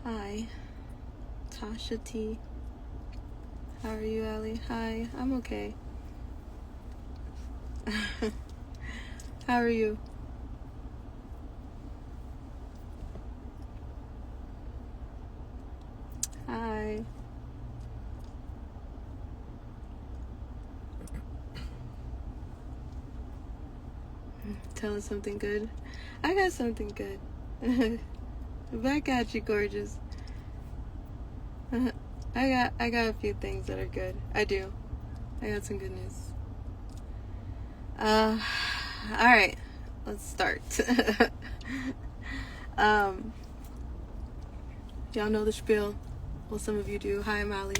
Hi, Tasha T. How are you, Allie? Hi, I'm okay. How are you? Hi. Tell us something good. I got something good. Back at you, gorgeous. I got a few things that are good. I do. I got some good news. Alright. Let's start. Y'all know the spiel. Well, some of you do. Hi, I'm Allie.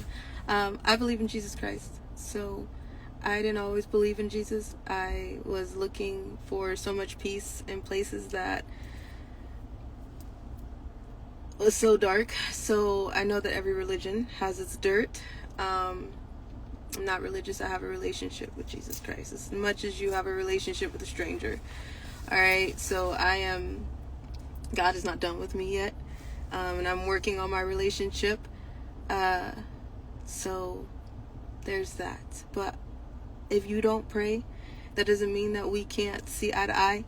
I believe in Jesus Christ. So I didn't always believe in Jesus. I was looking for so much peace in places that was so dark. So I know that every religion has its dirt. I'm not religious. I have a relationship with Jesus Christ as much as you have a relationship with a stranger. Alright, so God is not done with me yet. And I'm working on my relationship. So there's that. But if you don't pray, that doesn't mean that we can't see eye to eye.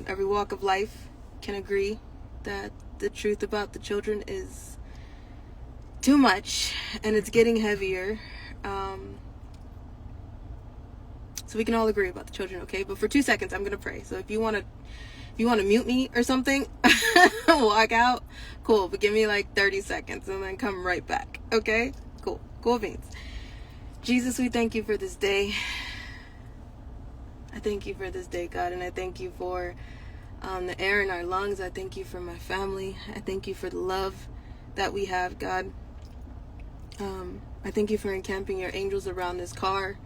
Every walk of life can agree that the truth about the children is too much and it's getting heavier. So we can all agree about the children, okay? But for 2 seconds, I'm gonna pray. So if you wanna mute me or something, walk out, cool. But give me like 30 seconds and then come right back, okay? Cool beans. Jesus, we thank you for this day. I thank you for this day, God, and I thank you for the air in our lungs. I thank you for my family. I thank you for the love that we have, God. I thank you for encamping your angels around this car,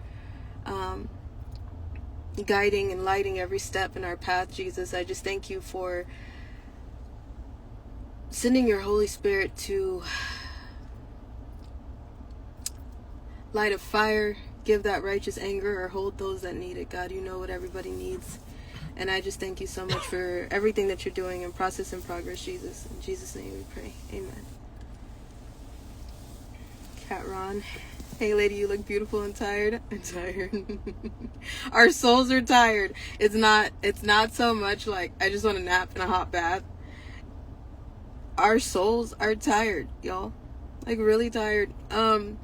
guiding and lighting every step in our path, Jesus. I just thank you for sending your Holy Spirit to light a fire, give that righteous anger, or hold those that need it. God, you know what everybody needs. And I just thank you so much for everything that you're doing in process and progress, Jesus. In Jesus' name we pray. Amen. Cat Ron. Hey lady, you look beautiful and tired. I'm tired. Our souls are tired. It's not so much like I just want to nap in a hot bath. Our souls are tired, y'all. Like really tired. So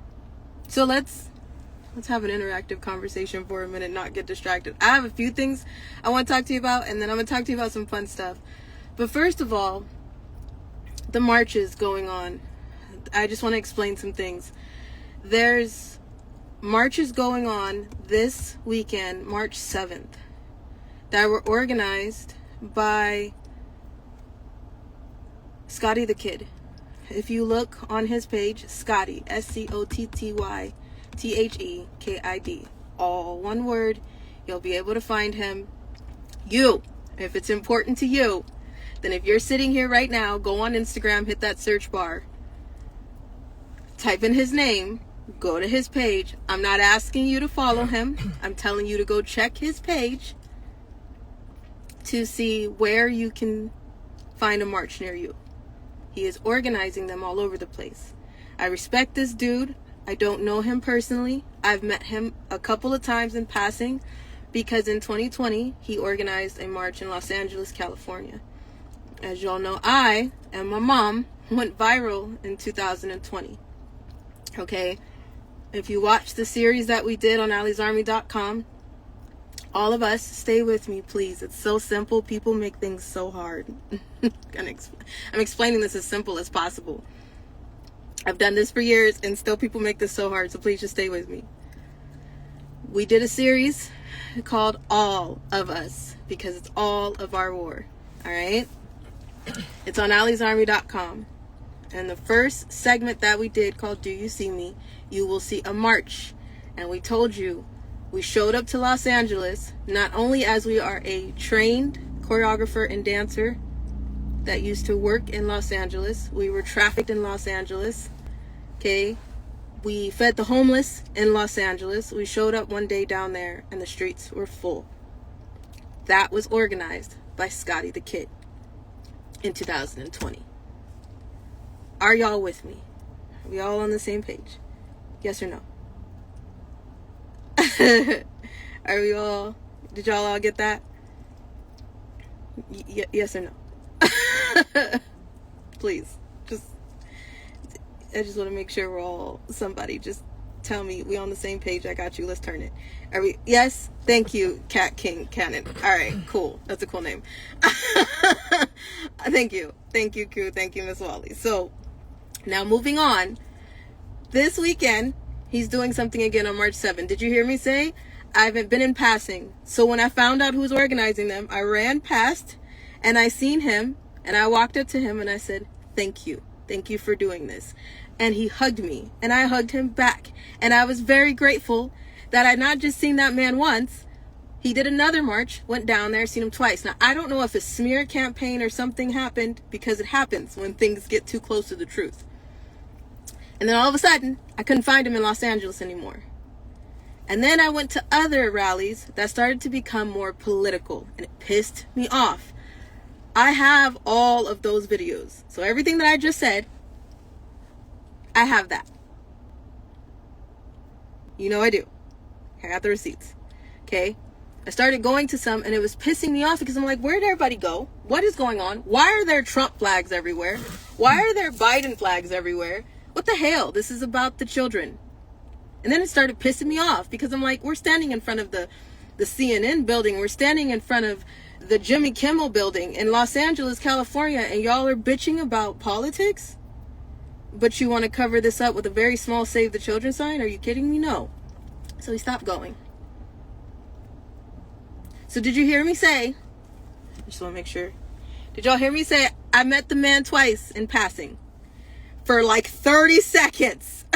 let's have an interactive conversation for a minute, not get distracted. I have a few things I want to talk to you about, and then I'm going to talk to you about some fun stuff. But first of all, the marches going on. I just want to explain some things. There's marches going on this weekend, March 7th, that were organized by Scotty the Kid. If you look on his page, Scotty, SCOTTYTHEKID, all one word, you'll be able to find him. If it's important to you, then if you're sitting here right now, go on Instagram, hit that search bar, type in his name, go to his page. I'm not asking you to follow him. I'm telling you to go check his page to see where you can find a march near you. He is organizing them all over the place. I respect this dude. I don't know him personally. I've met him a couple of times in passing because in 2020, he organized a march in Los Angeles, California. As y'all know, I and my mom went viral in 2020. Okay? If you watch the series that we did on AlliesArmy.com, all of us, stay with me, please. It's so simple. People make things so hard. I'm explaining this as simple as possible. I've done this for years, and still people make this so hard, so please just stay with me. We did a series called All of Us, because it's all of our war. Alright? It's on AlliesArmy.com. And the first segment that we did, called Do You See Me, you will see a march. And we told you, we showed up to Los Angeles, not only as we are a trained choreographer and dancer that used to work in Los Angeles. We were trafficked in Los Angeles. Okay? We fed the homeless in Los Angeles. We showed up one day down there and the streets were full. That was organized by Scotty the Kid in 2020. Are y'all with me? Are we all on the same page? Yes or no? Are we all? Did y'all all get that? Yes or no? Please, I just want to make sure we're all, somebody just tell me we on the same page. I got you. Let's turn it. Are we? Yes. Thank you, Cat King Cannon. All right, cool. That's a cool name. Thank you, Q. Thank you, Miss Wally. So now moving on. This weekend he's doing something again on March 7th. Did you hear me say? I haven't been in passing. So when I found out who was organizing them, I ran past and I seen him and I walked up to him and I said, thank you. Thank you for doing this. And he hugged me and I hugged him back. And I was very grateful that I'd not just seen that man once. He did another march, went down there, seen him twice. Now, I don't know if a smear campaign or something happened, because it happens when things get too close to the truth. And then all of a sudden, I couldn't find him in Los Angeles anymore. And then I went to other rallies that started to become more political, and it pissed me off. I have all of those videos. So everything that I just said, I have that. You know I do. I got the receipts. Okay? I started going to some and it was pissing me off because I'm like, where did everybody go? What is going on? Why are there Trump flags everywhere? Why are there Biden flags everywhere? What the hell? This is about the children. And then it started pissing me off because I'm like, we're standing in front of the CNN building. We're standing in front of the Jimmy Kimmel building in Los Angeles, California, and y'all are bitching about politics? But you want to cover this up with a very small Save the Children sign? Are you kidding me? No. So he stopped going. So did you hear me say, I just want to make sure, did y'all hear me say, I met the man twice in passing for like 30 seconds.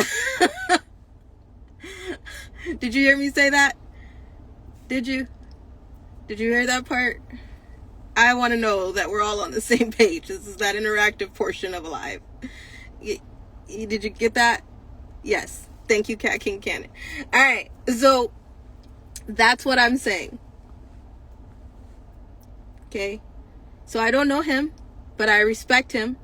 Did you hear me say that? Did you hear that part? I want to know that we're all on the same page. This is that interactive portion of Alive. Did you get that? Yes. Thank you, Cat King Cannon. All right. So that's what I'm saying. Okay? So I don't know him, but I respect him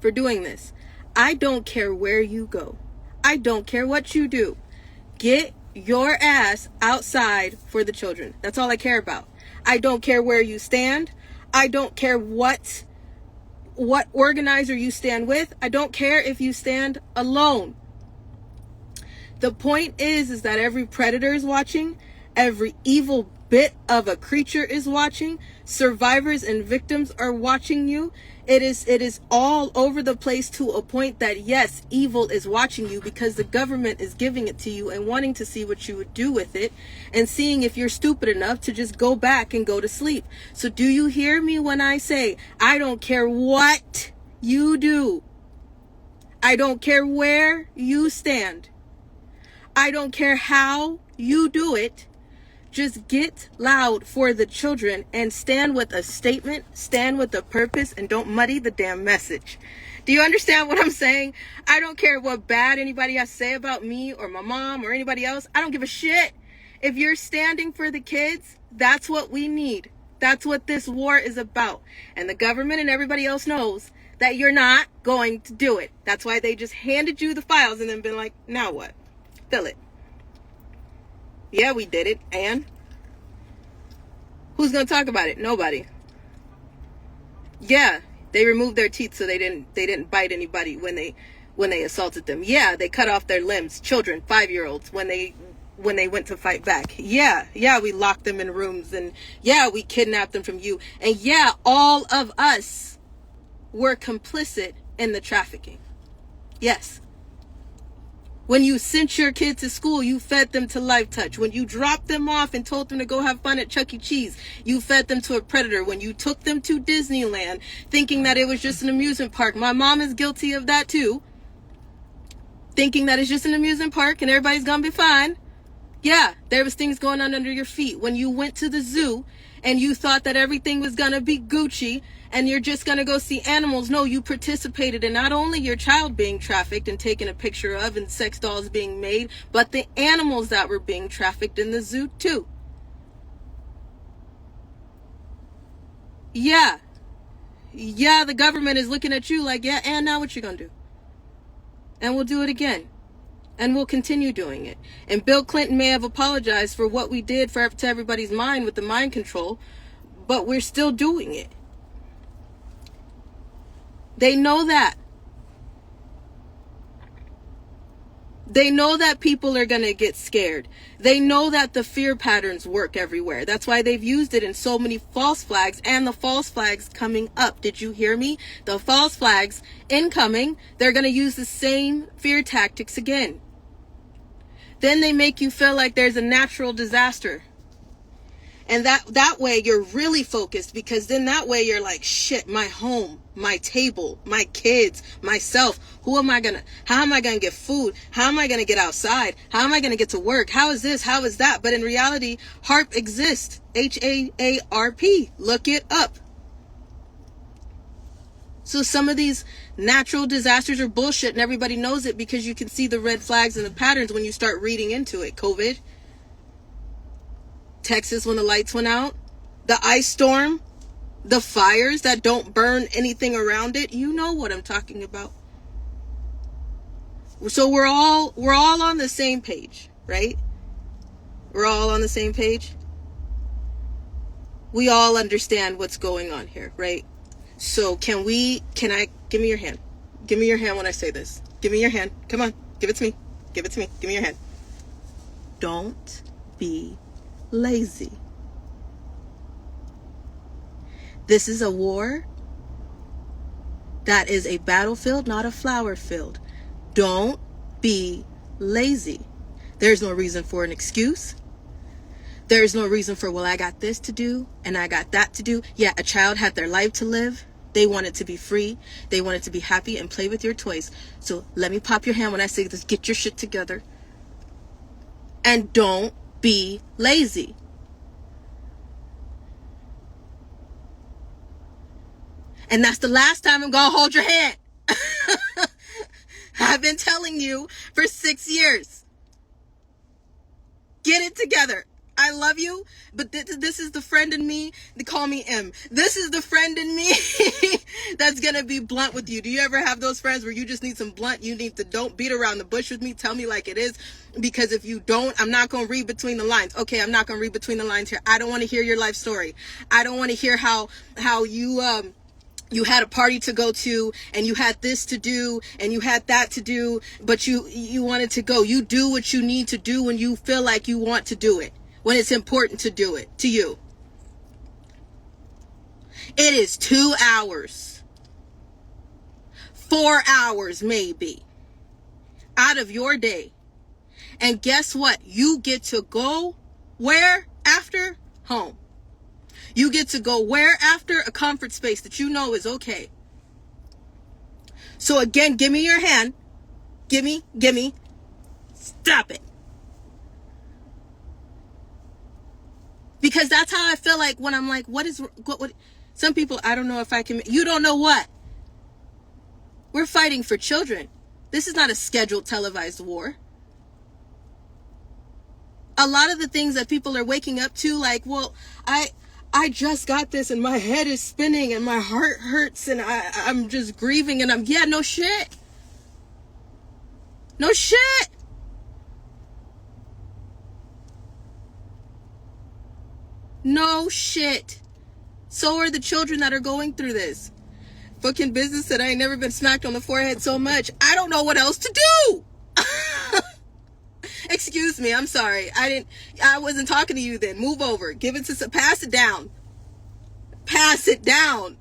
for doing this. I don't care where you go. I don't care what you do. Get your ass outside for the children. That's all I care about. I don't care where you stand. I don't care what organizer you stand with. I don't care if you stand alone. The point is that every predator is watching. Every evil bit of a creature is watching. Survivors and victims are watching you. It is all over the place to a point that, yes, evil is watching you because the government is giving it to you and wanting to see what you would do with it and seeing if you're stupid enough to just go back and go to sleep. So do you hear me when I say, I don't care what you do. I don't care where you stand. I don't care how you do it. Just get loud for the children and stand with a statement, stand with a purpose, and don't muddy the damn message. Do you understand what I'm saying? I don't care what bad anybody has to say about me or my mom or anybody else. I don't give a shit. If you're standing for the kids, that's what we need. That's what this war is about. And the government and everybody else knows that you're not going to do it. That's why they just handed you the files and then been like, now what? Fill it. Yeah, we did it. And who's going to talk about it? Nobody. Yeah, they removed their teeth so they didn't bite anybody when they assaulted them. Yeah, they cut off their limbs. Children, 5-year-olds, when they went to fight back. Yeah, we locked them in rooms, and yeah, we kidnapped them from you. And yeah, all of us were complicit in the trafficking. Yes. When you sent your kids to school, you fed them to Life Touch. When you dropped them off and told them to go have fun at Chuck E. Cheese, you fed them to a predator. When you took them to Disneyland, thinking that it was just an amusement park. My mom is guilty of that too. Thinking that it's just an amusement park and everybody's gonna be fine. Yeah, there was things going on under your feet. When you went to the zoo and you thought that everything was gonna be Gucci and you're just gonna go see animals. No, you participated in not only your child being trafficked and taken a picture of and sex dolls being made, but the animals that were being trafficked in the zoo too. Yeah, the government is looking at you like, yeah, and now what you gonna do? And we'll do it again. And we'll continue doing it. And Bill Clinton may have apologized for what we did to everybody's mind with the mind control, but we're still doing it. They know that. They know that people are going to get scared. They know that the fear patterns work everywhere. That's why they've used it in so many false flags, and the false flags coming up. Did you hear me? The false flags incoming, they're going to use the same fear tactics again. Then they make you feel like there's a natural disaster. And that way you're really focused, because then that way you're like, shit, my home, my table, my kids, myself. How am I going to get food? How am I going to get outside? How am I going to get to work? How is this? How is that? But in reality, HAARP exists. HAARP. Look it up. So some of these natural disasters are bullshit, and everybody knows it because you can see the red flags and the patterns when you start reading into it. COVID. Texas when the lights went out, the ice storm, the fires that don't burn anything around it. You know what I'm talking about. So we're all on the same page, right? We're all on the same page. We all understand what's going on here, right? So give me your hand. Give me your hand when I say this. Give me your hand. Come on, give it to me. Give it to me. Give me your hand. Don't be lazy. This is a war that is a battlefield, not a flower field. Don't be lazy. There's no reason for an excuse. There's no reason for, well, I got this to do and I got that to do. Yeah, a child had their life to live. They wanted to be free. They wanted to be happy and play with your toys. So let me pop your hand when I say this. Get your shit together. And don't be lazy. And that's the last time I'm gonna hold your hand. I've been telling you for 6 years. Get it together. I love you, but this is the friend in me. They call me M. This is the friend in me that's going to be blunt with you. Do you ever have those friends where you just need some blunt? You need to, don't beat around the bush with me. Tell me like it is. Because if you don't, I'm not going to read between the lines. Okay, I'm not going to read between the lines here. I don't want to hear your life story. I don't want to hear how you had a party to go to, and you had this to do, and you had that to do, but you wanted to go. You do what you need to do when you feel like you want to do it, when it's important to do it to you. It is 2 hours, 4 hours maybe, out of your day. And guess what? You get to go where after? Home. You get to go where after? A comfort space that you know is okay. So again, give me your hand. Give me. Stop it. Because that's how I feel like when I'm like, what some people, I don't know if I can, you don't know what? We're fighting for children. This is not a scheduled televised war. A lot of the things that people are waking up to, like, well, I just got this and my head is spinning and my heart hurts and I'm just grieving and no shit. No shit. No shit. So are the children that are going through this. Fucking business that I ain't never been smacked on the forehead so much. I don't know what else to do. Excuse me, I'm sorry. I wasn't talking to you then. Move over. Pass it down. Pass it down.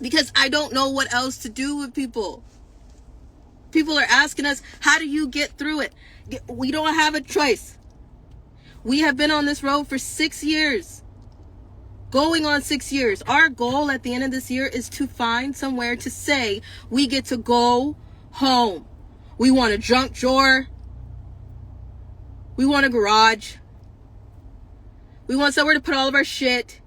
Because I don't know what else to do with people. People are asking us, how do you get through it? We don't have a choice. We have been on this road for 6 years. Going on 6 years. Our goal at the end of this year is to find somewhere to say we get to go home. We want a junk drawer. We want a garage. We want somewhere to put all of our shit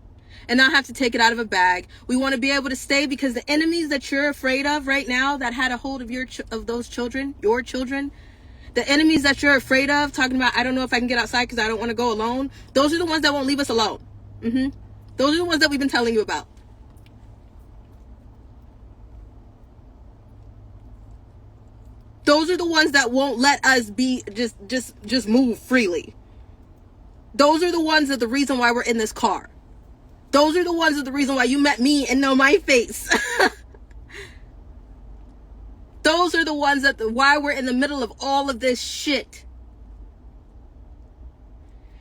and not have to take it out of a bag. We want to be able to stay, because the enemies that you're afraid of right now that had a hold of those children, your children, the enemies that you're afraid of, talking about, I don't know if I can get outside because I don't want to go alone. Those are the ones that won't leave us alone. Those are the ones that we've been telling you about. Those are the ones that won't let us be just move freely. Those are the ones that the reason why we're in this car. Those are the ones that the reason why you met me and know my face. Those are the ones that why we're in the middle of all of this shit.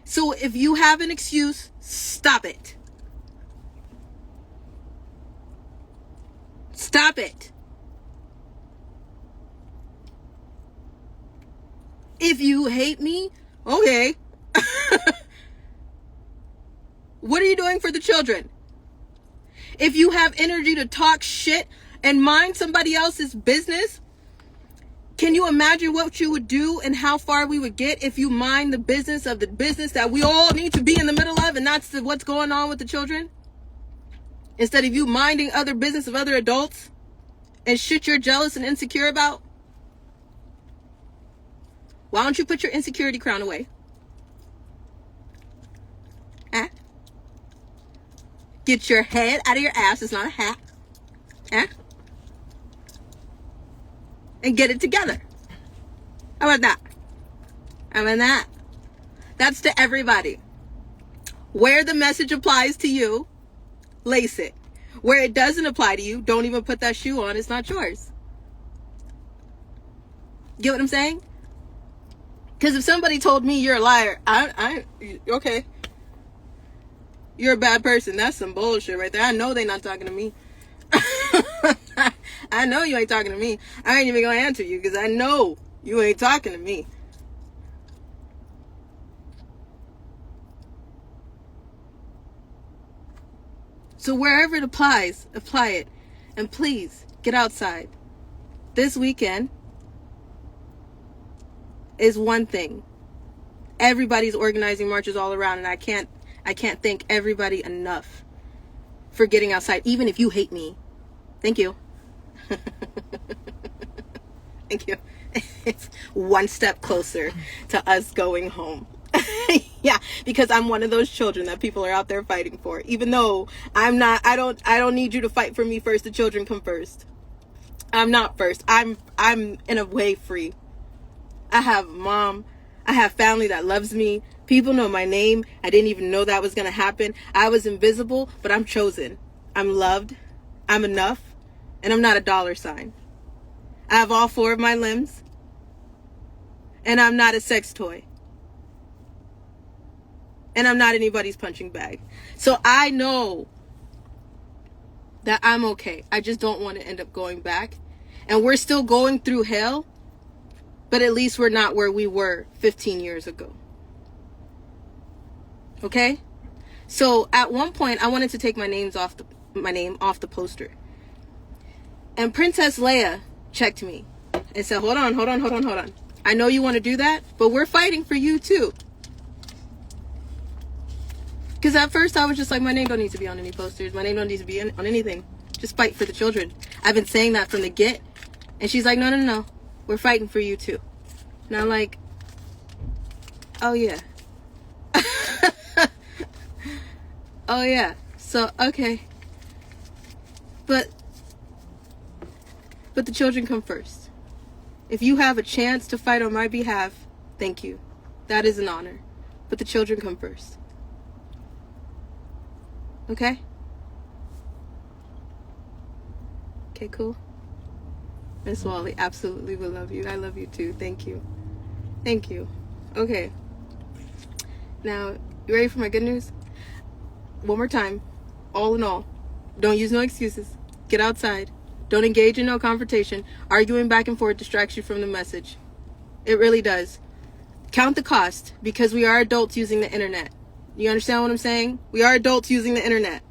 So if you have an excuse, stop it. Stop it. If you hate me, okay. What are you doing for the children? If you have energy to talk shit and mind somebody else's business, can you imagine what you would do and how far we would get if you mind the business of the business that we all need to be in the middle of, and that's what's going on with the children? Instead of you minding other business of other adults and shit you're jealous and insecure about? Why don't you put your insecurity crown away? Huh? Get your head out of your ass. It's not a hat. Huh? And get it together. How about that? How about that? That's to everybody. Where the message applies to you, lace it. Where it doesn't apply to you, don't even put that shoe on. It's not yours. Get what I'm saying? Because if somebody told me you're a liar, okay. You're a bad person. That's some bullshit right there. I know they're not talking to me. I know you ain't talking to me. I ain't even gonna answer you because I know you ain't talking to me. So wherever it applies, apply it. And please, get outside. This weekend is one thing. Everybody's organizing marches all around, and I can't thank everybody enough for getting outside, even if you hate me. Thank you. Thank you. It's one step closer to us going home. Yeah, because I'm one of those children that people are out there fighting for. Even though I'm not, I don't need you to fight for me first. The children come first. I'm not first. I'm in a way free. I have a mom. I have family that loves me. People know my name. I didn't even know that was going to happen. I was invisible, but I'm chosen. I'm loved. I'm enough. And I'm not a dollar sign. I have all 4 of my limbs. And I'm not a sex toy. And I'm not anybody's punching bag. So I know that I'm okay. I just don't want to end up going back. And we're still going through hell. But at least we're not where we were 15 years ago. Okay? So at one point, I wanted to take my name off the poster. And Princess Leia checked me and said, hold on. I know you want to do that, but we're fighting for you too. Because at first I was just like, my name don't need to be on any posters. My name don't need to be on anything. Just fight for the children. I've been saying that from the get. And she's like, no. We're fighting for you too. And I'm like, oh yeah. Oh yeah. So, okay. But the children come first. If you have a chance to fight on my behalf, thank you. That is an honor. But the children come first. Okay? Okay, cool. Miss Wally, absolutely will love you. I love you too. Thank you. Thank you. Okay. Now, you ready for my good news? One more time. All in all, don't use no excuses. Get outside. Don't engage in no confrontation. Arguing back and forth distracts you from the message. It really does. Count the cost, because we are adults using the internet. You understand what I'm saying? We are adults using the internet.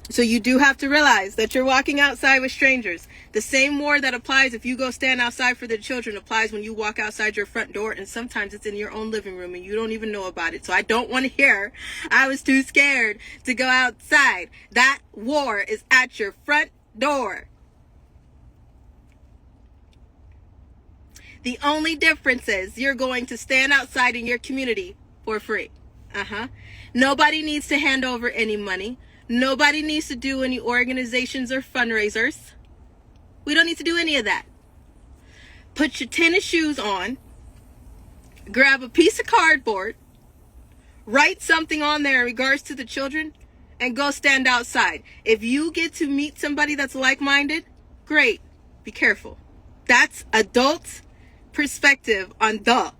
So you do have to realize that you're walking outside with strangers. The same war that applies if you go stand outside for the children applies when you walk outside your front door, and sometimes it's in your own living room and you don't even know about it. So I don't want to hear, I was too scared to go outside. That war is at your front door. The only difference is you're going to stand outside in your community for free. Nobody needs to hand over any money. Nobody needs to do any organizations or fundraisers. We don't need to do any of that. put your tennis shoes on, grab a piece of cardboard, write something on there in regards to the children, and go stand outside. If you get to meet somebody that's like-minded, great. Be careful. That's adult perspective on the.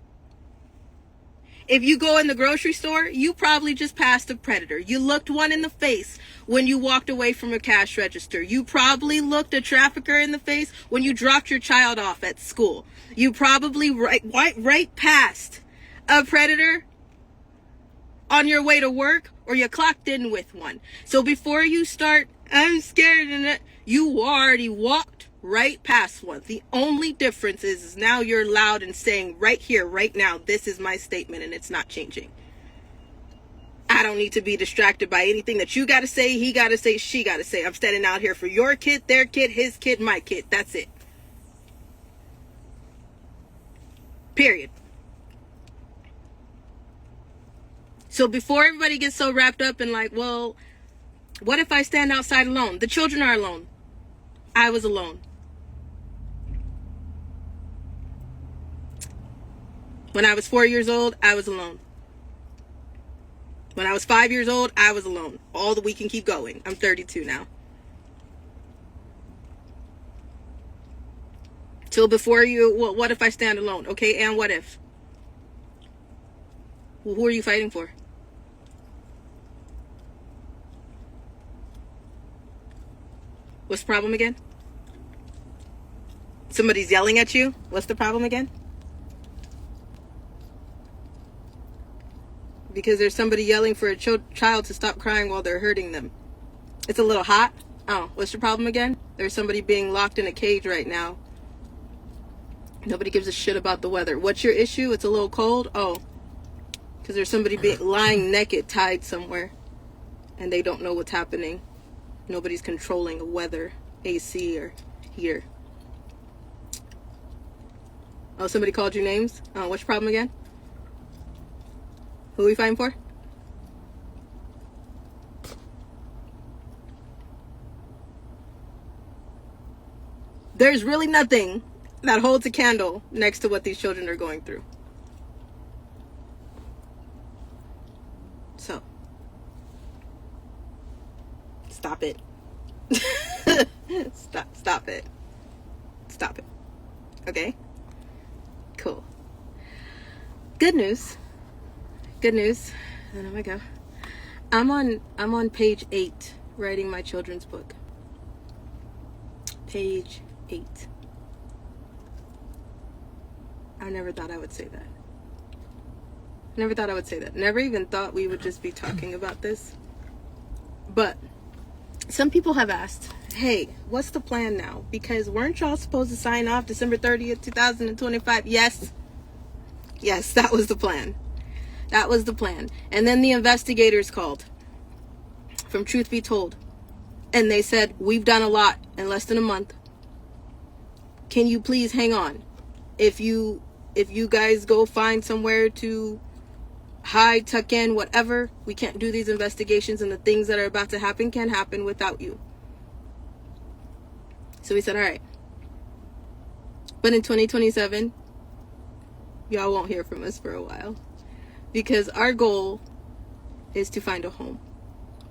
If you go in the grocery store, you probably just passed a predator. You looked one in the face when you walked away from a cash register. You probably looked a trafficker in the face when you dropped your child off at school. You probably right past a predator on your way to work, or you clocked in with one. So before you start, I'm scared, and you already walked right past one. The only difference is now you're loud and saying right here, right now, this is my statement, and it's not changing. I don't need to be distracted by anything that you got to say, he got to say, she got to say. I'm standing out here for your kid, their kid, his kid, my kid. That's it. Period. So before everybody gets so wrapped up in like, well, what if I stand outside alone? The children are alone. I was alone. When I was 4 years old, I was alone. When I was 5 years old, I was alone. All the we can keep going. I'm 32 now. So before you, well, what if I stand alone? Okay, and what if? Well, who are you fighting for? What's the problem again? Somebody's yelling at you? What's the problem again? Because there's somebody yelling for a child to stop crying while they're hurting them. It's a little hot. Oh, what's your problem again? There's somebody being locked in a cage right now. Nobody gives a shit about the weather. What's your issue? It's a little cold? Oh, because there's somebody lying naked, tied somewhere, and they don't know what's happening. Nobody's controlling the weather, AC or heater. Oh, somebody called you names? Oh, what's your problem again? Who are we fighting for? There's really nothing that holds a candle next to what these children are going through. So, stop it. Stop it. Stop it. Okay? Cool. Good news. Good news. And there we go. I'm on page 8 writing my children's book. Page 8. I never thought I would say that. Never thought I would say that. Never even thought we would just be talking about this. But some people have asked, hey, what's the plan now? Because weren't y'all supposed to sign off December 30th, 2025? Yes. Yes, that was the plan. That was the plan. And then the investigators called from Truth Be Told. And they said, we've done a lot in less than a month. Can you please hang on? If you guys go find somewhere to hide, tuck in, whatever, we can't do these investigations, and the things that are about to happen can't happen without you. So we said, all right. But in 2027, y'all won't hear from us for a while. Because our goal is to find a home,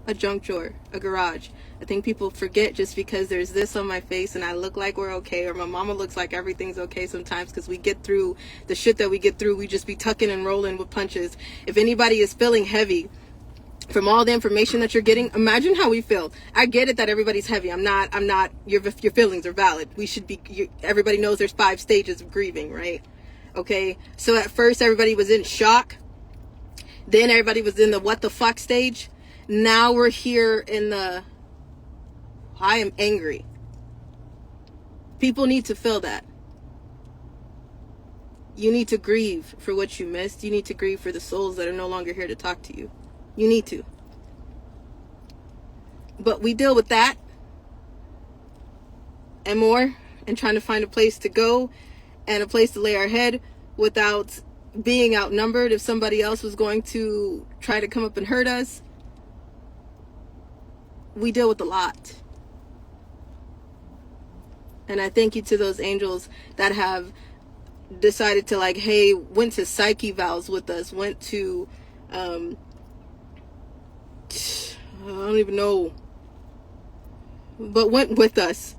a junk drawer, a garage. I think people forget just because there's this on my face and I look like we're okay, or my mama looks like everything's okay sometimes, because we get through the shit that we get through. We just be tucking and rolling with punches. If anybody is feeling heavy from all the information that you're getting, imagine how we feel. I get it that everybody's heavy. I'm not, your feelings are valid. We should be, everybody knows there's 5 stages of grieving, right? Okay. So at first everybody was in shock. Then everybody was in the what the fuck stage. Now we're here in the I am angry. People need to feel that. You need to grieve for what you missed. You need to grieve for the souls that are no longer here to talk to you. You need to. But we deal with that and more, and trying to find a place to go and a place to lay our head without being outnumbered if somebody else was going to try to come up and hurt us. We deal with a lot. And I thank you to those angels that have decided to like, hey, went to psych evals with us, went to I don't even know, but went with us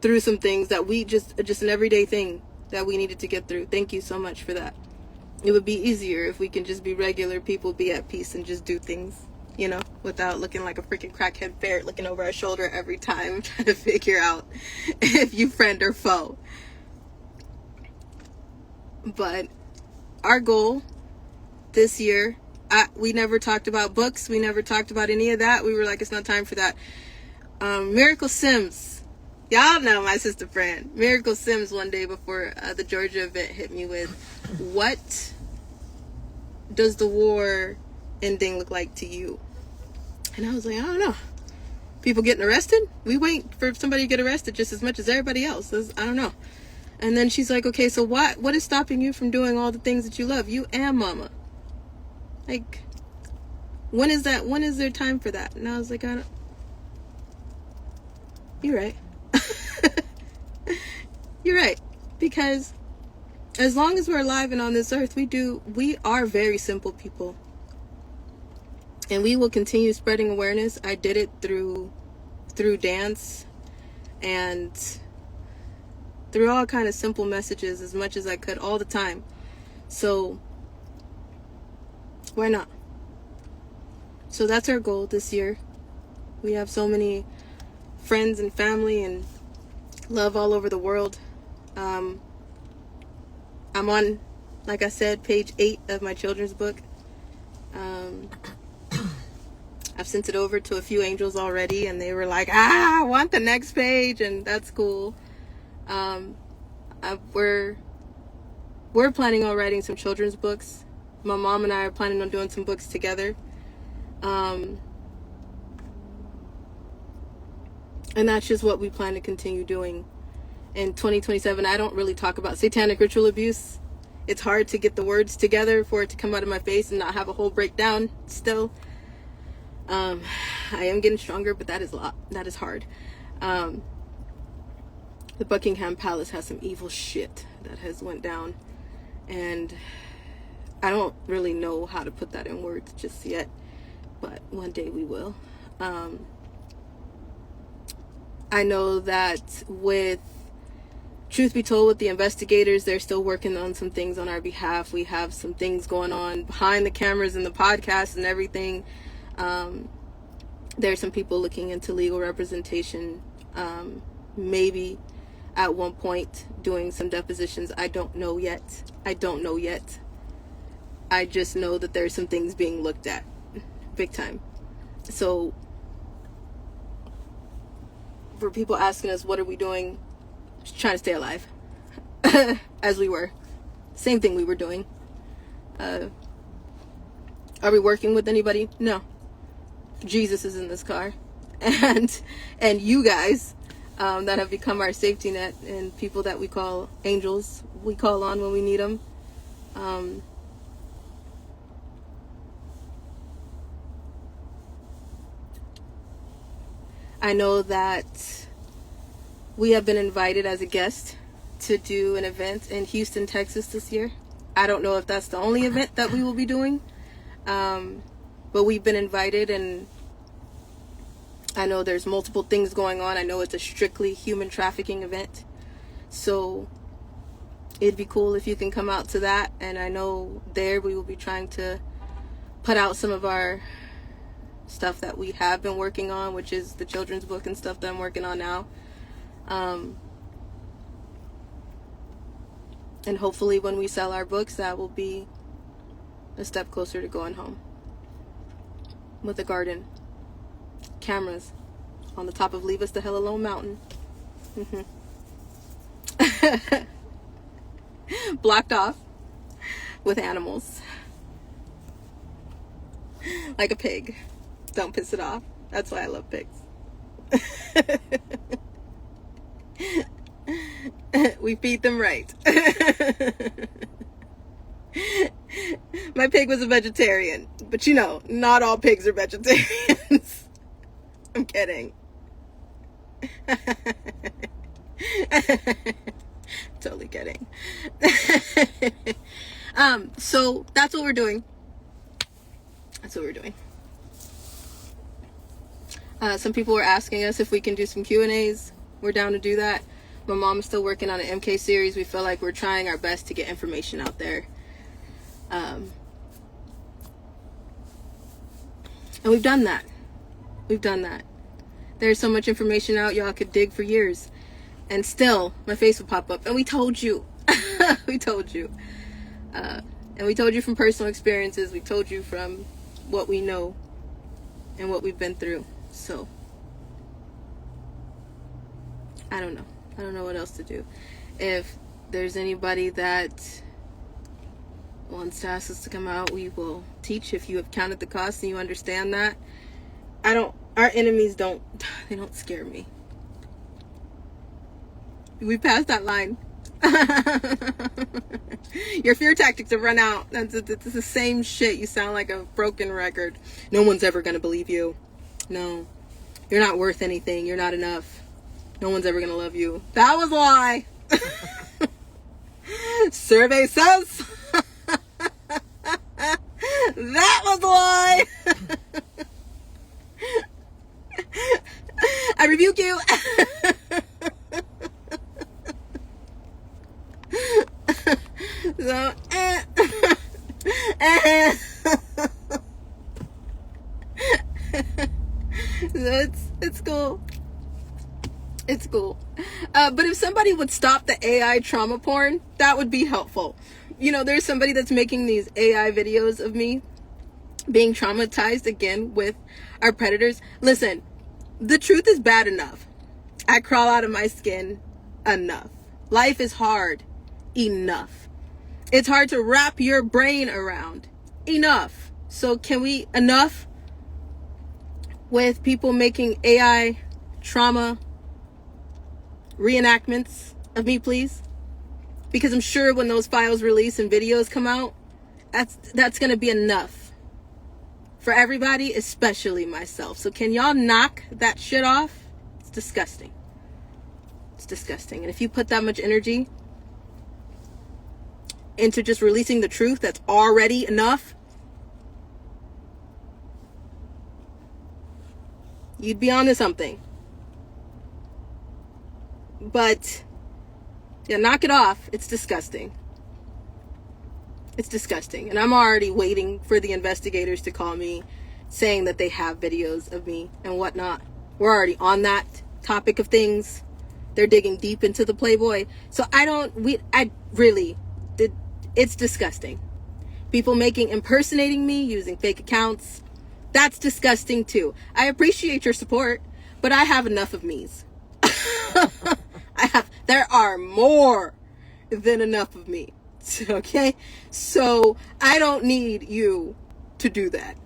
through some things that we just an everyday thing that we needed to get through. Thank you so much for that. It would be easier if we can just be regular people, be at peace, and just do things, you know, without looking like a freaking crackhead ferret looking over our shoulder every time trying to figure out if you friend or foe. But our goal this year, we never talked about books. We never talked about any of that. We were like, it's not time for that. Miracle Sims. Y'all know my sister friend. Miracle Sims one day before the Georgia event hit me with, what does the war ending look like to you? And I was like, I don't know. People getting arrested? We wait for somebody to get arrested just as much as everybody else. I don't know. And then she's like, okay, so what is stopping you from doing all the things that you love? You and mama. Like, when is there time for that? And I was like, I don't. You're right. You're right. Because as long as we're alive and on this earth, we are very simple people. And we will continue spreading awareness. I did it through dance and through all kind of simple messages as much as I could all the time. So why not? So that's our goal this year. We have so many friends and family and love all over the world. I'm on, like I said, page 8 of my children's book. I've sent it over to a few angels already, and they were like, I want the next page, and that's cool. We're planning on writing some children's books. My mom and I are planning on doing some books together. And that's just what we plan to continue doing in 2027. I don't really talk about satanic ritual abuse. It's hard to get the words together for it to come out of my face and not have a whole breakdown still. I am getting stronger, but that is hard. The Buckingham Palace has some evil shit that has went down, and I don't really know how to put that in words just yet, but one day we will. I know that with truth be told, with the investigators, they're still working on some things on our behalf. We have some things going on behind the cameras and the podcast and everything. There's some people looking into legal representation, maybe at one point doing some depositions. I don't know yet. I just know that there's some things being looked at big time. So for people asking us, what are we doing? Just trying to stay alive. As we were. Same thing we were doing. Are we working with anybody? No. Jesus is in this car. And you guys that have become our safety net, and people that we call angels, we call on when we need them. I know that we have been invited as a guest to do an event in Houston, Texas this year. I don't know if that's the only event that we will be doing, but we've been invited, and I know there's multiple things going on. I know it's a strictly human trafficking event, so it'd be cool if you can come out to that. And I know there we will be trying to put out some of our stuff that we have been working on, which is the children's book and stuff that I'm working on now. And hopefully when we sell our books, that will be a step closer to going home. With a garden. Cameras. On the top of Leave Us the Hell Alone Mountain. Blocked off. With animals. Like a pig. Don't piss it off. That's why I love pigs. We feed them right. My pig was a vegetarian, but you know, not all pigs are vegetarians. I'm kidding. totally kidding. So that's what we're doing. Some people were asking us if we can do some Q&As. We're down to do that. My mom is still working on an MK series. We feel like we're trying our best to get information out there. And we've done that. There's so much information out, y'all could dig for years. And still, my face will pop up. And we told you. We told you. And we told you from personal experiences. We told you from what we know and what we've been through. So, I don't know. I don't know what else to do. If there's anybody that wants to ask us to come out, we will teach if you have counted the cost and you understand that. Our enemies don't scare me. We passed that line. Your fear tactics have run out. It's the same shit. You sound like a broken record. No one's ever going to believe you. No. You're not worth anything. You're not enough. No one's ever going to love you. That was a lie. Survey says. That was a lie. I rebuke you. So, it's cool. It's cool. But if somebody would stop the AI trauma porn, that would be helpful. You know, there's somebody that's making these AI videos of me being traumatized again with our predators. Listen, the truth is bad enough. I crawl out of my skin enough. Life is hard enough. It's hard to wrap your brain around enough. So can we enough with people making AI trauma reenactments of me, please? Because I'm sure when those files release and videos come out, that's going to be enough for everybody, especially myself. So can y'all knock that shit off? It's disgusting. It's disgusting. And if you put that much energy into just releasing the truth, that's already enough, you'd be onto something. But yeah, knock it off. It's disgusting. It's disgusting. And I'm already waiting for the investigators to call me saying that they have videos of me and whatnot. We're already on that topic of things. They're digging deep into the Playboy. So it's disgusting. People impersonating me using fake accounts. That's disgusting too. I appreciate your support, but I have enough of me's. There are more than enough of me. Okay? So I don't need you to do that.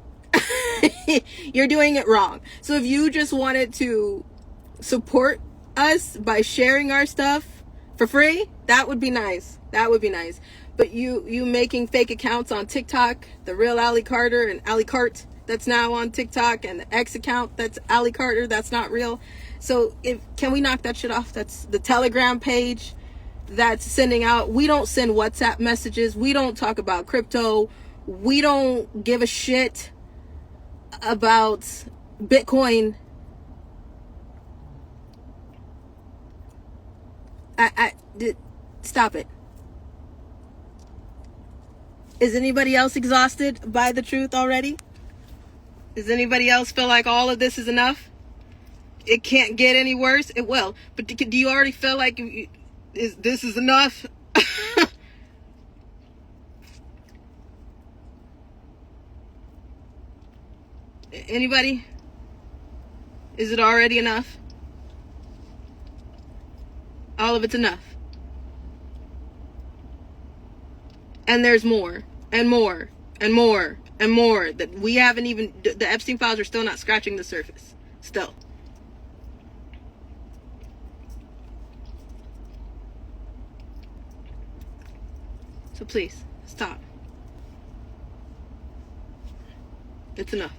You're doing it wrong. So if you just wanted to support us by sharing our stuff for free, that would be nice. That would be nice. But you making fake accounts on TikTok, the real Allie Carter and Allie Cart that's now on TikTok, and the X account that's Allie Carter, that's not real. So can we knock that shit off? That's the Telegram page that's sending out. We don't send WhatsApp messages. We don't talk about crypto. We don't give a shit about Bitcoin. Stop it. Is anybody else exhausted by the truth already? Does anybody else feel like all of this is enough? It can't get any worse? It will. But do you already feel like this is enough? Anybody? Is it already enough? All of it's enough. And there's more and more and more and more that we haven't even, the Epstein files are still not scratching the surface. Still. So please, stop. It's enough.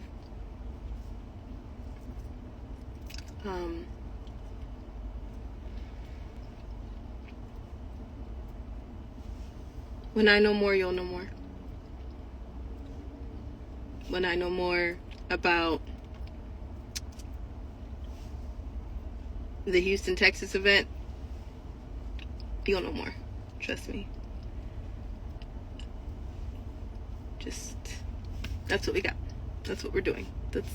When I know more, you'll know more. When I know more about the Houston, Texas event, you'll know more. Trust me. Just, that's what we got. That's what we're doing. That's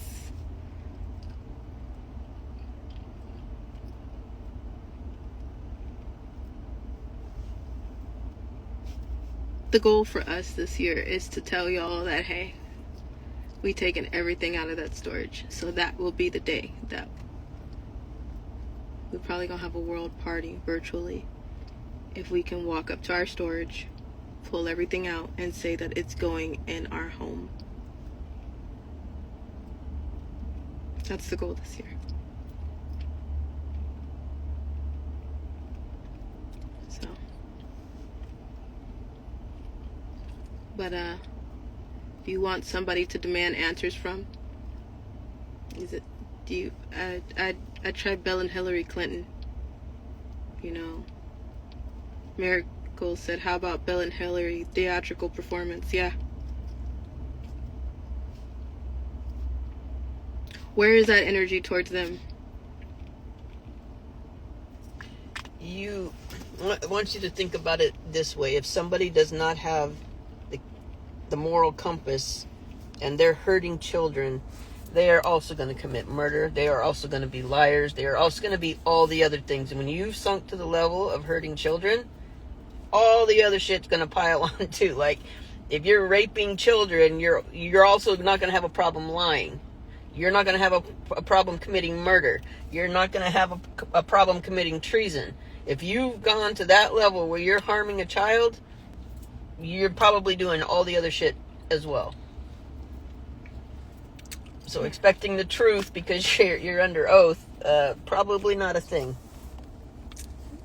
the goal for us this year, is to tell y'all that, hey, we taken everything out of that storage. So that will be the day that we're probably gonna have a world party virtually if we can walk up to our storage, pull everything out, and say that it's going in our home. That's the goal this year. So, but do you want somebody to demand answers from? I tried Bill and Hillary Clinton. You know, Miracle said, how about Bill and Hillary theatrical performance? Yeah. Where is that energy towards them? I want you to think about it this way. If somebody does not have the moral compass and they're hurting children, they are also going to commit murder. They are also going to be liars. They are also going to be all the other things. And when you've sunk to the level of hurting children, all the other shit's going to pile on too. Like, if you're raping children, you're also not going to have a problem lying. You're not going to have a problem committing murder. You're not going to have a problem committing treason. If you've gone to that level where you're harming a child, you're probably doing all the other shit as well. So expecting the truth because you're under oath, probably not a thing.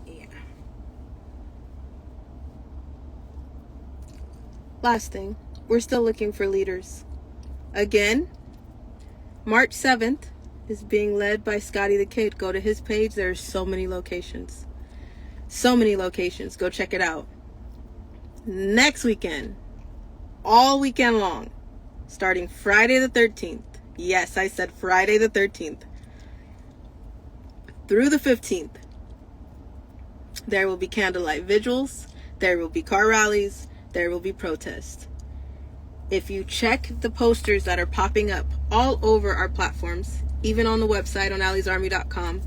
Yeah. Last thing, we're still looking for leaders. Again, March 7th is being led by Scotty the Kid. Go to his page. There's so many locations. So many locations. Go check it out. Next weekend, all weekend long, starting Friday the 13th. Yes, I said Friday the 13th. Through the 15th, there will be candlelight vigils. There will be car rallies. There will be protests. If you check the posters that are popping up all over our platforms, even on the website on allysarmy.com,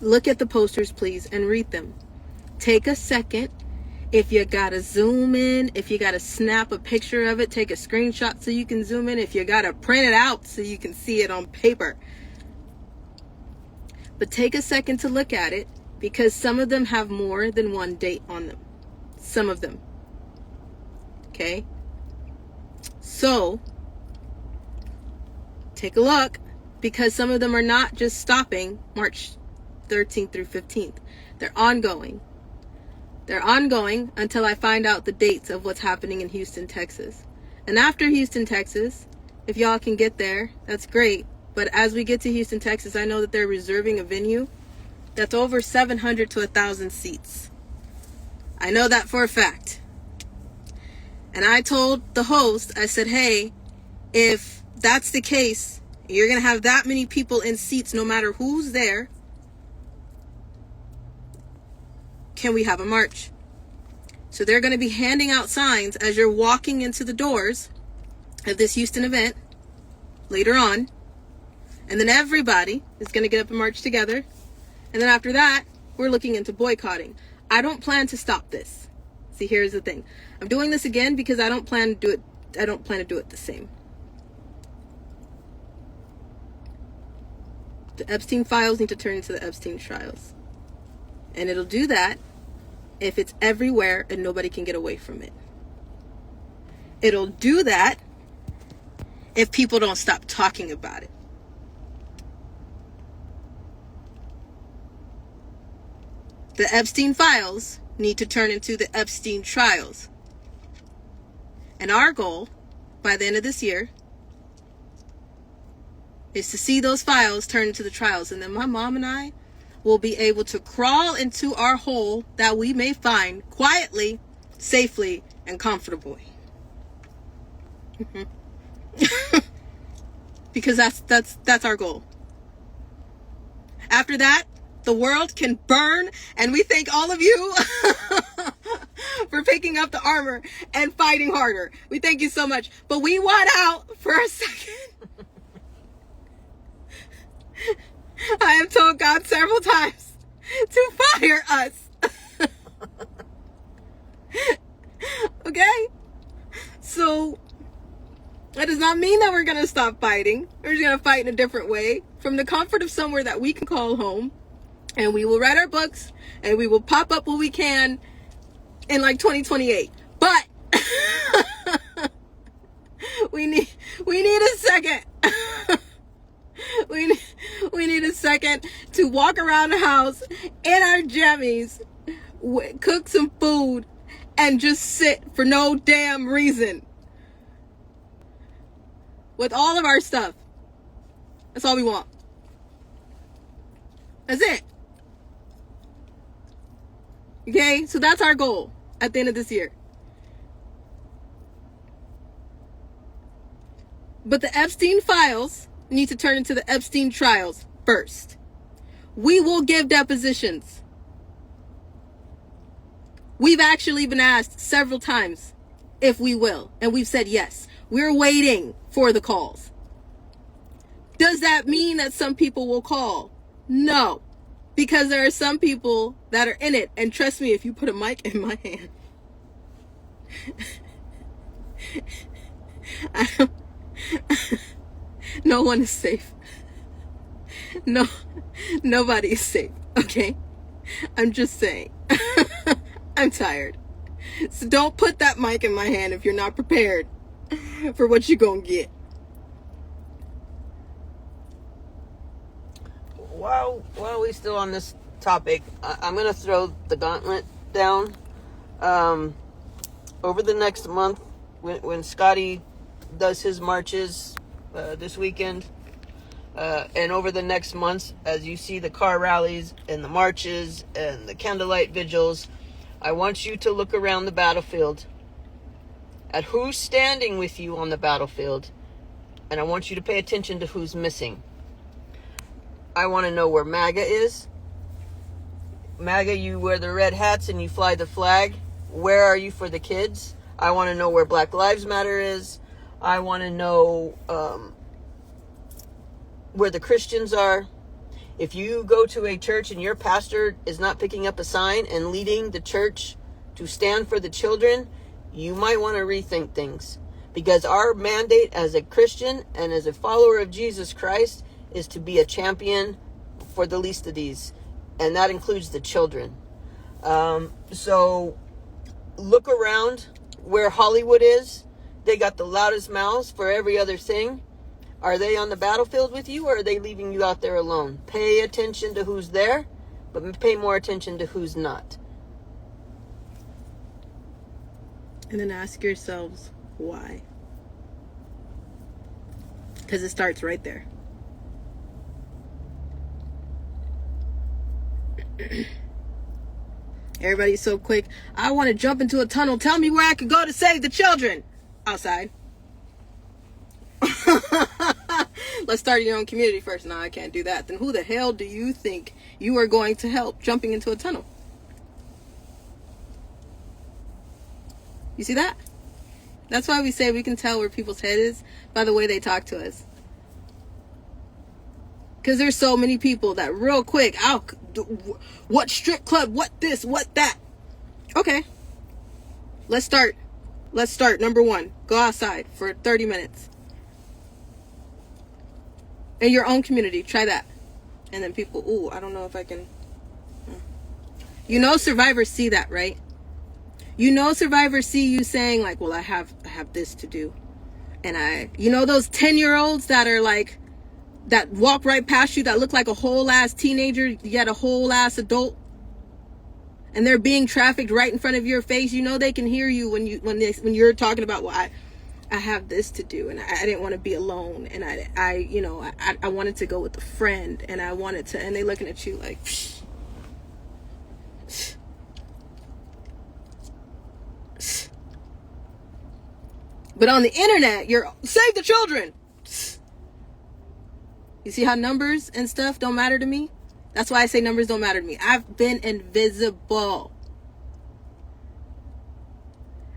look at the posters, please, and read them. Take a second. If you gotta zoom in, if you gotta snap a picture of it, take a screenshot so you can zoom in. If you gotta print it out so you can see it on paper. But take a second to look at it, because some of them have more than one date on them. Some of them. Okay? So, take a look, because some of them are not just stopping March 13th through 15th. They're ongoing. They're ongoing until I find out the dates of what's happening in Houston, Texas. And after Houston, Texas, if y'all can get there, that's great. But as we get to Houston, Texas, I know that they're reserving a venue that's over 700 to 1,000 seats. I know that for a fact. And I told the host, I said, hey, if that's the case, you're going to have that many people in seats no matter who's there, can we have a march? So they're going to be handing out signs as you're walking into the doors of this Houston event later on. And then everybody is going to get up and march together. And then after that, we're looking into boycotting. I don't plan to stop this. See, here's the thing. I'm doing this again because I don't plan to do it. I don't plan to do it the same. The Epstein files need to turn into the Epstein trials. And it'll do that if it's everywhere and nobody can get away from it. It'll do that if people don't stop talking about it. The Epstein files need to turn into the Epstein trials. And our goal by the end of this year is to see those files turn into the trials. And then my mom and I will be able to crawl into our hole that we may find quietly, safely, and comfortably. Because that's our goal. After that, the world can burn, and we thank all of you for picking up the armor and fighting harder. We thank you so much. But we want out for a second. I have told God several times to fire us. Okay? So, that does not mean that we're going to stop fighting. We're just going to fight in a different way from the comfort of somewhere that we can call home. And we will write our books and we will pop up what we can in like 2028. But we need a second. we need a second to walk around the house in our jammies, cook some food, and just sit for no damn reason. With all of our stuff. That's all we want. That's it. Okay? So that's our goal at the end of this year. But the Epstein files need to turn into the Epstein trials first. We will give depositions. We've actually been asked several times if we will, and we've said yes. We're waiting for the calls. Does that mean that some people will call? No, because there are some people that are in it, and trust me, if you put a mic in my hand, no one is safe. No, nobody is safe, okay? I'm just saying. I'm tired. So don't put that mic in my hand if you're not prepared for what you're gonna get. While we still on this topic, I'm gonna throw the gauntlet down. Over the next month, when Scotty does his marches this weekend, and over the next months, as you see the car rallies and the marches and the candlelight vigils, I want you to look around the battlefield at who's standing with you on the battlefield, and I want you to pay attention to who's missing. I want to know where MAGA is. MAGA, you wear the red hats and you fly the flag. Where are you for the kids? I want to know where Black Lives Matter is. I want to know where the Christians are. If you go to a church and your pastor is not picking up a sign and leading the church to stand for the children, you might want to rethink things. Because our mandate as a Christian and as a follower of Jesus Christ is to be a champion for the least of these. And that includes the children. So look around where Hollywood is. They got the loudest mouths for every other thing. Are they on the battlefield with you, or are they leaving you out there alone? Pay attention to who's there, but pay more attention to who's not. And then ask yourselves why. Because it starts right there. Everybody's so quick. I want to jump into a tunnel. Tell me where I could go to save the children. Outside. Let's start in your own community first. No, I can't do that. Then who the hell do you think you are going to help jumping into a tunnel? You see that? That's why we say we can tell where people's head is by the way they talk to us. Because there's so many people that real quick, what strip club, what this, what that. Okay. Let's start. Number 1, go outside for 30 minutes. In your own community, try that. And then people, I don't know if I can. You know survivors see that, right? You know survivors see you saying like, well, I have this to do. And you know those 10-year-olds that are like, that walk right past you, that look like a whole ass teenager, yet a whole ass adult, and they're being trafficked right in front of your face. You know they can hear you when you're talking about, well, I have this to do, and I didn't want to be alone, and I wanted to go with a friend, and I wanted to, and they looking at you like, psh. But on the internet, you're save the children. You see how numbers and stuff don't matter to me? That's why I say numbers don't matter to me. I've been invisible.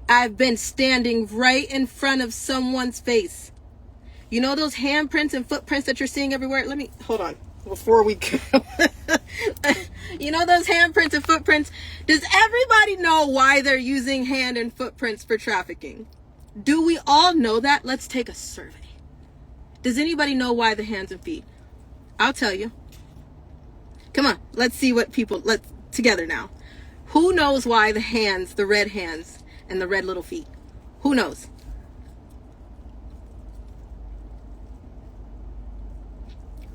I've been standing right in front of someone's face. You know those handprints and footprints that you're seeing everywhere? Let me, hold on, before we go. You know those handprints and footprints? Does everybody know why they're using hand and footprints for trafficking? Do we all know that? Let's take a survey. Does anybody know why the hands and feet? I'll tell you. Come on, let's see what people, let's, together now. Who knows why the hands, the red hands, and the red little feet? Who knows?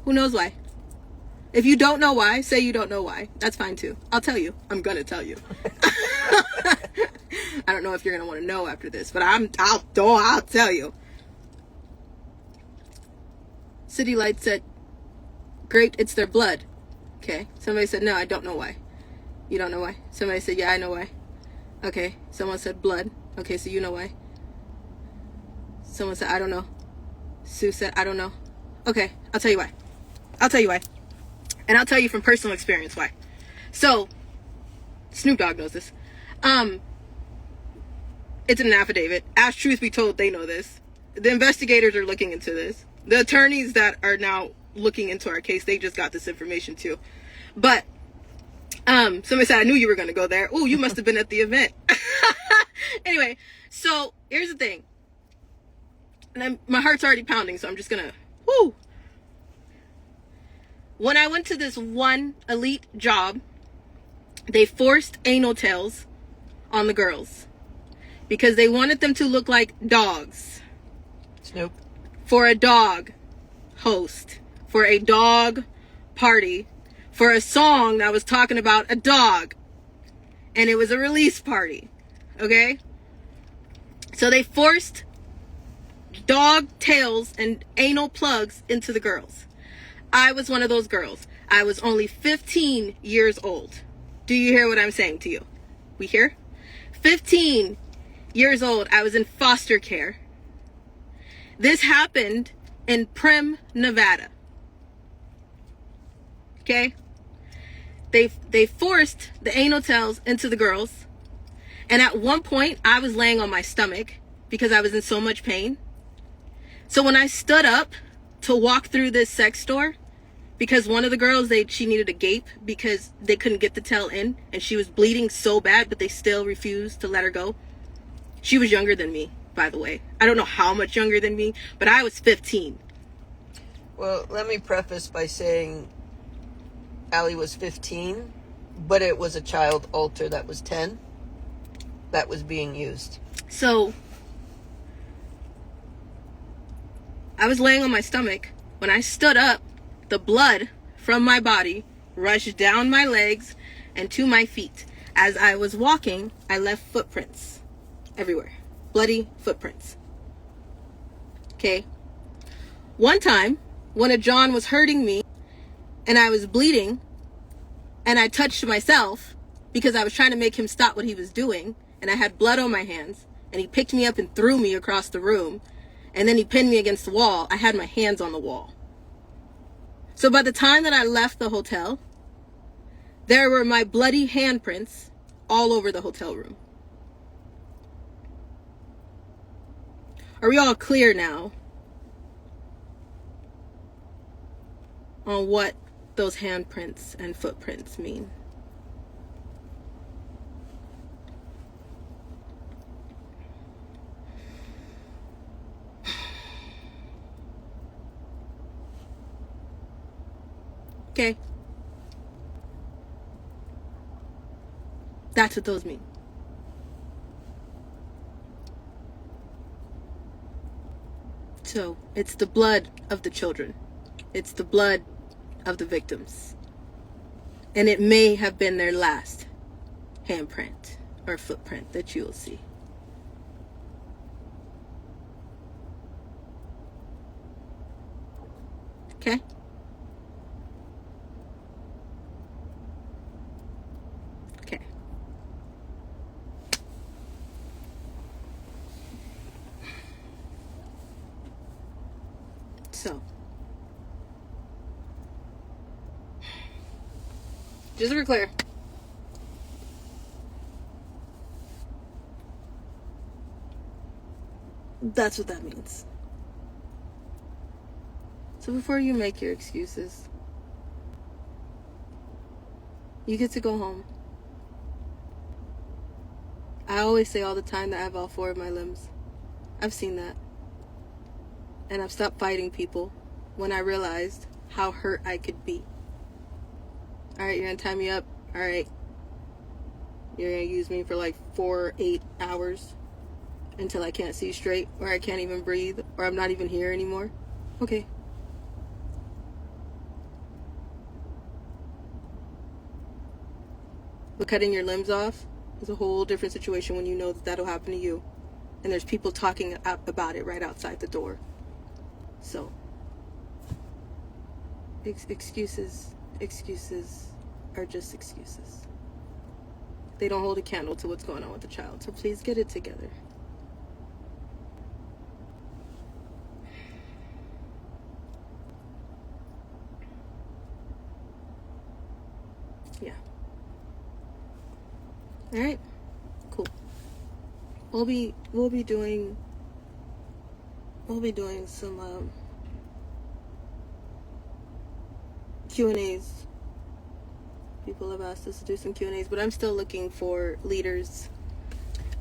Who knows why? If you don't know why, say you don't know why. That's fine too. I'll tell you. I'm gonna tell you. I don't know if you're gonna want to know after this, but I'll tell you. City Light said, great, it's their blood. Okay. Somebody said, no, I don't know why. You don't know why? Somebody said, yeah, I know why. Okay. Someone said blood. Okay, so you know why. Someone said, I don't know. Sue said, I don't know. Okay, I'll tell you why. I'll tell you why. And I'll tell you from personal experience why. So, Snoop Dogg knows this. It's in an affidavit. As truth be told, they know this. The investigators are looking into this. The attorneys that are now looking into our case, they just got this information too. But somebody said, I knew you were going to go there. Oh, you must have been at the event. Anyway, so here's the thing. And my heart's already pounding, so I'm just going to, whoo. When I went to this one elite job, they forced anal tails on the girls because they wanted them to look like dogs. Snoop. For a dog host, for a dog party, for a song that was talking about a dog. And it was a release party. Okay? So they forced dog tails and anal plugs into the girls. I was one of those girls. I was only 15 years old. Do you hear what I'm saying to you? We hear? 15 years old. I was in foster care. This happened in Primm, Nevada. Okay? They forced the anal tails into the girls. And at one point, I was laying on my stomach because I was in so much pain. So when I stood up to walk through this sex store, because one of the girls, she needed a gape because they couldn't get the tail in, and she was bleeding so bad, but they still refused to let her go. She was younger than me, by the way. I don't know how much younger than me, but I was 15. Well, let me preface by saying Allie was 15, but it was a child altar that was 10 that was being used. So I was laying on my stomach. When I stood up, the blood from my body rushed down my legs and to my feet. As I was walking, I left footprints everywhere. Bloody footprints. Okay. One time, one of John was hurting me and I was bleeding and I touched myself because I was trying to make him stop what he was doing, and I had blood on my hands, and he picked me up and threw me across the room, and then he pinned me against the wall. I had my hands on the wall. So by the time that I left the hotel, there were my bloody handprints all over the hotel room. Are we all clear now on what those handprints and footprints mean? Okay. That's what those mean. So, it's the blood of the children. It's the blood of the victims. And it may have been their last handprint or footprint that you will see. Okay? Okay. So, just to be clear, that's what that means. So before you make your excuses, you get to go home. I always say all the time that I have all 4 of my limbs. I've seen that. And I've stopped fighting people when I realized how hurt I could be. Alright, you're gonna tie me up. Alright. You're gonna use me for like 4, 8 hours until I can't see straight, or I can't even breathe, or I'm not even here anymore. Okay. But cutting your limbs off is a whole different situation when you know that that'll happen to you. And there's people talking about it right outside the door. So, excuses are just excuses. They don't hold a candle to what's going on with the child. So please get it together. Yeah. All right. Cool. We'll be doing some Q&As. People have asked us to do some Q&As, but I'm still looking for leaders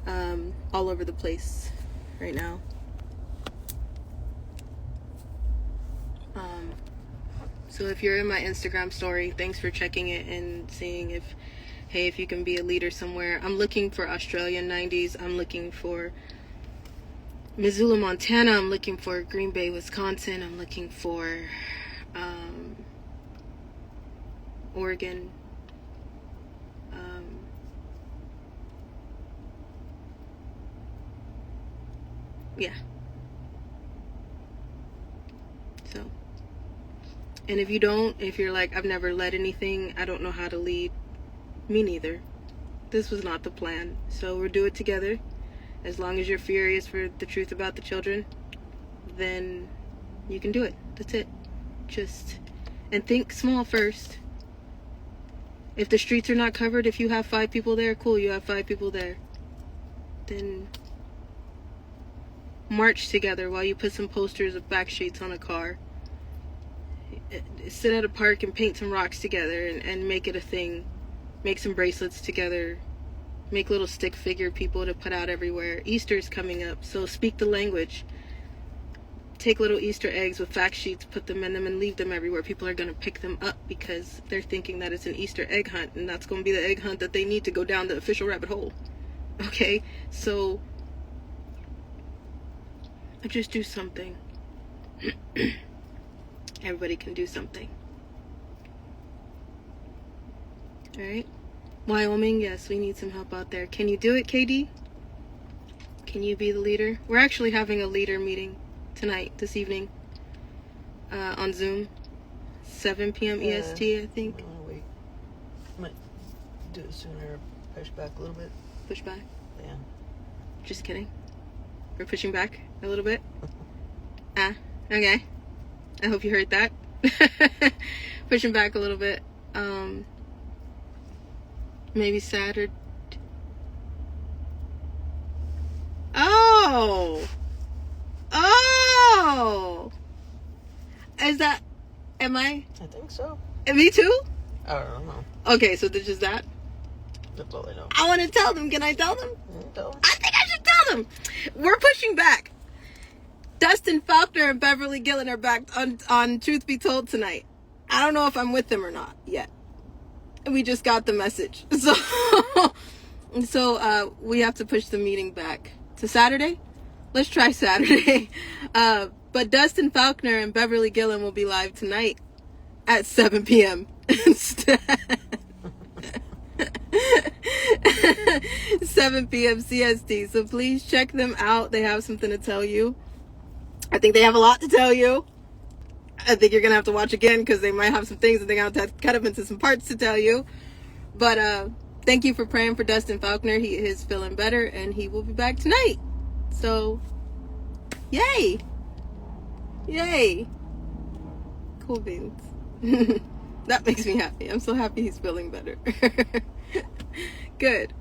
all over the place right now. So if you're in my Instagram story, thanks for checking it and seeing if you can be a leader somewhere. I'm looking for Australian 90s. I'm looking for Missoula, Montana. I'm looking for Green Bay, Wisconsin. I'm looking for Oregon. Yeah. So, and if you're like, I've never led anything, I don't know how to lead, me neither. This was not the plan. So we'll do it together. As long as you're furious for the truth about the children, then you can do it. That's it. And think small first. If the streets are not covered, if you have 5 people there, cool, you have 5 people there. Then march together while you put some posters of back sheets on a car. Sit at a park and paint some rocks together and make it a thing. Make some bracelets together. Make little stick figure people to put out everywhere. Easter's coming up, so speak the language. Take little Easter eggs with fact sheets, put them in them, and leave them everywhere. People are going to pick them up because they're thinking that it's an Easter egg hunt, and that's going to be the egg hunt that they need to go down the official rabbit hole. Okay? So, just do something. Everybody can do something. Alright? Wyoming, yes, we need some help out there. Can you do it, KD? Can you be the leader? We're actually having a leader meeting tonight, this evening, on Zoom. 7 p.m. EST, I think. Wait. Might do it sooner. Push back a little bit. Push back? Yeah. Just kidding. We're pushing back a little bit. Okay. I hope you heard that. Pushing back a little bit. Maybe Saturday. Oh! Is that... Am I? I think so. Me too? I don't know. Okay, so this is that? That's all I know. I want to tell them. Can I tell them? Tell them. I think I should tell them. We're pushing back. Dustin Faulkner and Beverly Gillen are back on Truth Be Told tonight. I don't know if I'm with them or not yet. We just got the message. So we have to push the meeting back to Saturday. Let's try Saturday. But Dustin Faulkner and Beverly Gillen will be live tonight at 7 p.m. instead. 7 p.m. CST. So please check them out. They have something to tell you. I think they have a lot to tell you. I think you're gonna have to watch again because they might have some things that they're gonna have to cut up into some parts to tell you. But thank you for praying for Dustin Faulkner. He is feeling better and he will be back tonight. So, yay! Yay! Cool beans. That makes me happy. I'm so happy he's feeling better. Good.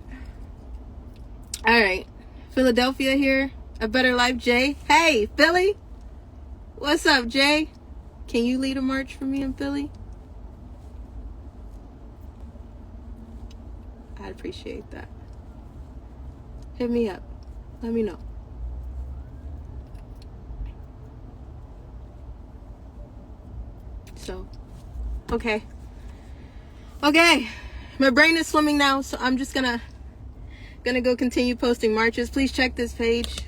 All right. Philadelphia here. A Better Life, Jay. Hey, Philly. What's up, Jay? Can you lead a march for me in Philly? I'd appreciate that. Hit me up. Let me know. So, okay. My brain is swimming now, so I'm just gonna go continue posting marches. Please check this page.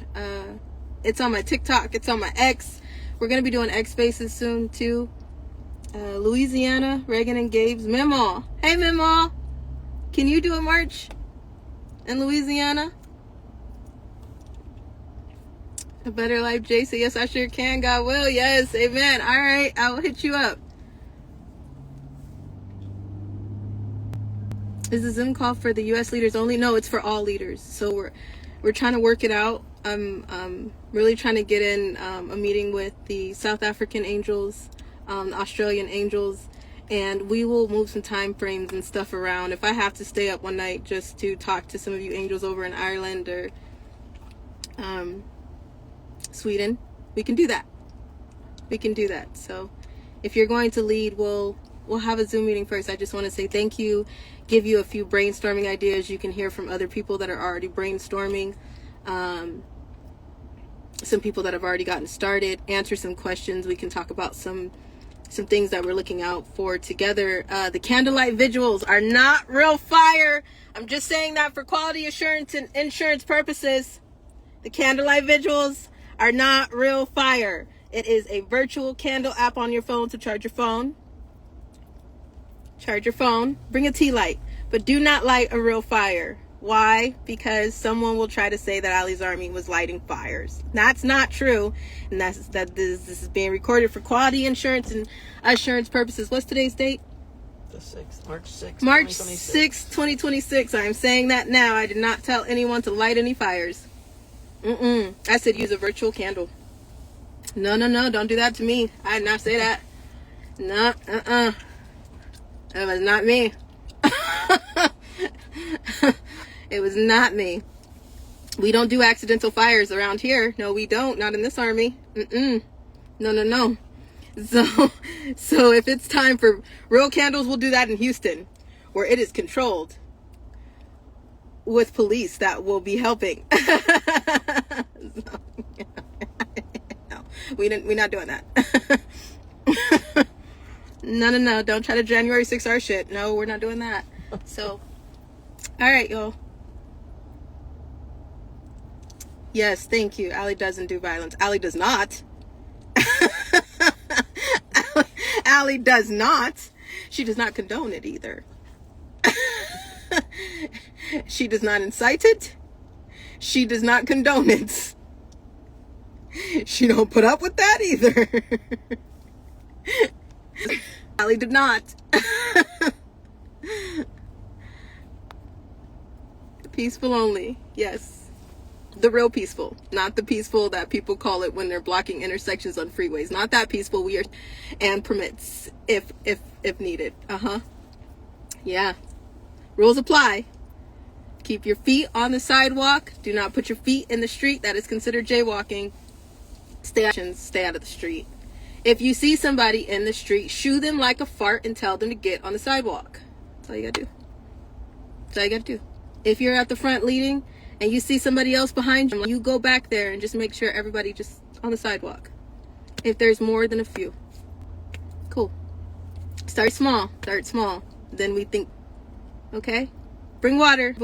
It's on my TikTok. It's on my X. We're gonna be doing X Spaces soon too. Louisiana, Reagan and Gabe's. Memo. Hey, Memo. Can you do a march in Louisiana? A Better Life, Jason. Yes, I sure can. God will. Yes, amen. All right, I will hit you up. Is the Zoom call for the U.S. leaders only? No, it's for all leaders. So we're trying to work it out. I'm really trying to get in a meeting with the South African angels, the Australian angels, and we will move some time frames and stuff around. If I have to stay up one night just to talk to some of you angels over in Ireland or Sweden, we can do that. We can do that. So if you're going to lead, we'll have a Zoom meeting first. I just want to say thank you, give you a few brainstorming ideas. You can hear from other people that are already brainstorming, some people that have already gotten started, answer some questions. We can talk about some things that we're looking out for together. The candlelight vigils are not real fire. I'm just saying that for quality assurance and insurance purposes. The candlelight vigils are not real fire. It is a virtual candle app on your phone to charge your phone. Charge your phone. Bring a tea light. But do not light a real fire. Why? Because someone will try to say that Ali's Army was lighting fires. That's not true. And this is being recorded for quality insurance and assurance purposes. What's today's date? The 6th, March 6th. March 2026. 6th, 2026. I am saying that now. I did not tell anyone to light any fires. I said use a virtual candle. No. Don't do that to me. I did not say that. No, It was not me. It was not me. We don't do accidental fires around here. No, we don't. Not in this army. No. So if it's time for real candles, we'll do that in Houston, where it is controlled with police that will be helping. No, we're not doing that. No. Don't try to January 6th our shit. No, we're not doing that. So, all right, y'all. Yes, thank you. Ali doesn't do violence. Ali does not. Ali does not. She does not condone it either. She does not incite it. She does not condone it. She don't put up with that either. Ali did not. Peaceful only. Yes. The real peaceful. Not the peaceful that people call it when they're blocking intersections on freeways. Not that peaceful. We are, and permits if needed. Yeah. Rules apply. Keep your feet on the sidewalk. Do not put your feet in the street. That is considered jaywalking. Stay out of the street. If you see somebody in the street, shoo them like a fart and tell them to get on the sidewalk. That's all you gotta do. That's all you gotta do. If you're at the front leading and you see somebody else behind you, you go back there and just make sure everybody just on the sidewalk. If there's more than a few. Cool. Start small. Then we think, okay? Bring water.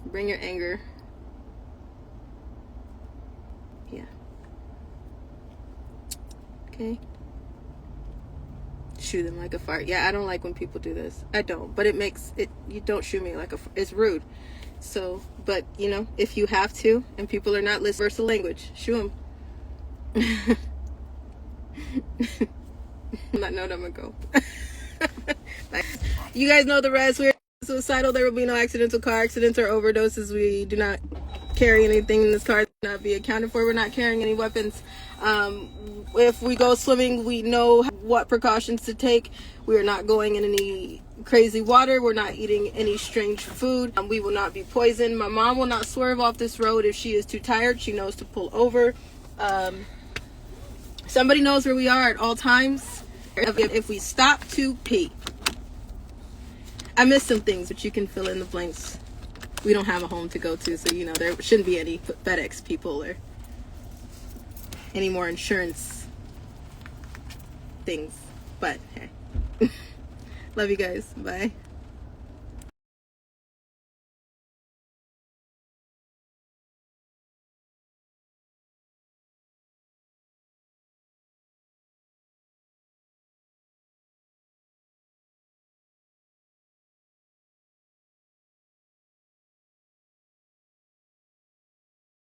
Bring your anger. Yeah. Okay. Shoo them like a fart. Yeah, I don't like when people do this. I don't. But it makes it, you don't shoo me like a fart. It's rude. So, but, you know, if you have to and people are not listening, universal language, shoo them. On that note, I'm gonna go. You guys know the rest. We're suicidal. There will be no accidental car accidents or overdoses. We do not carry anything in this car that cannot be accounted for. We're not carrying any weapons. If we go swimming, we know what precautions to take. We are not going in any crazy water. We're not eating any strange food. We will not be poisoned. My mom will not swerve off this road if she is too tired. She knows to pull over. Somebody knows where we are at all times. If we stop to pee. I missed some things, but you can fill in the blanks. We don't have a home to go to, so you know there shouldn't be any FedEx people or any more insurance things. But hey, love you guys. Bye.